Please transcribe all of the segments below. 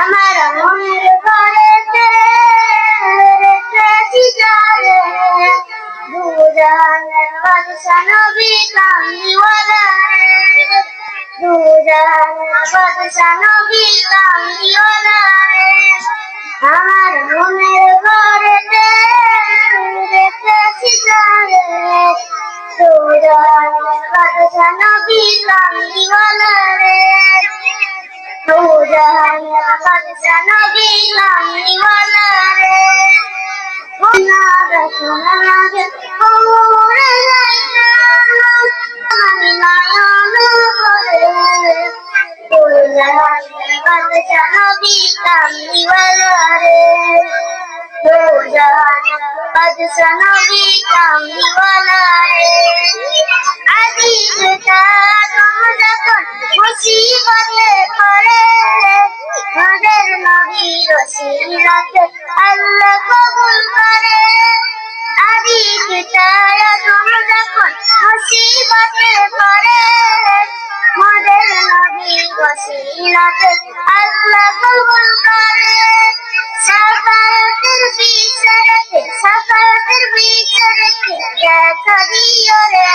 আমার মনের ঘরেতে রেখেছি যারে দুজাহানের বাদশা নবী কামলিওয়ালা রে দুজাহানের বাদশা নবী কামলিওয়ালা রে আমার মনের ঘরেতে রেখেছি যারে দুজাহানের বাদশা নবী কামলিওয়ালা রে দুজাহানের বাদশা নবী কামলিওয়ালা রে না রসনা লাগে ওরে যাইতাম আমি নয়ন ভরে দুজাহানের বাদশা নবী কামলিওয়ালা রে দুজাহানের বাদশা নবী কামলিওয়ালা রে আদি পিতা তোমরা যখন মুসিবতে পড়ে আমাদের নবীর ওসিলাতে আল্লাহ কবুল করে আদি পিতা তোমরা যখন মুসিবতে পড়ে আমাদের নবীর ওসিলাতে আল্লাহ কবুল করে সাফায়াতের বিচারকে দেখা দিও রে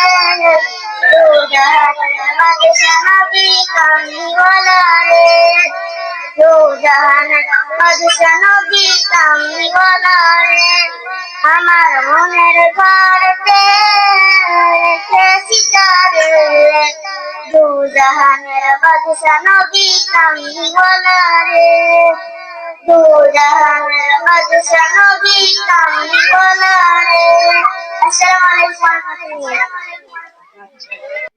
দুজাহানের বাদশা নবী কামলিওয়ালা রে দুজাহানের বাদশা নবী কামলিওয়ালা রে আমার মনের ঘরেতে রেখেছি যারে দুজাহানের বাদশা নবী কামলিওয়ালা রে দুজাহানের বাদশা নবী কামলিওয়ালা রে। আসসালামু আলাইকুম ওয়া রাহমাতুল্লাহ।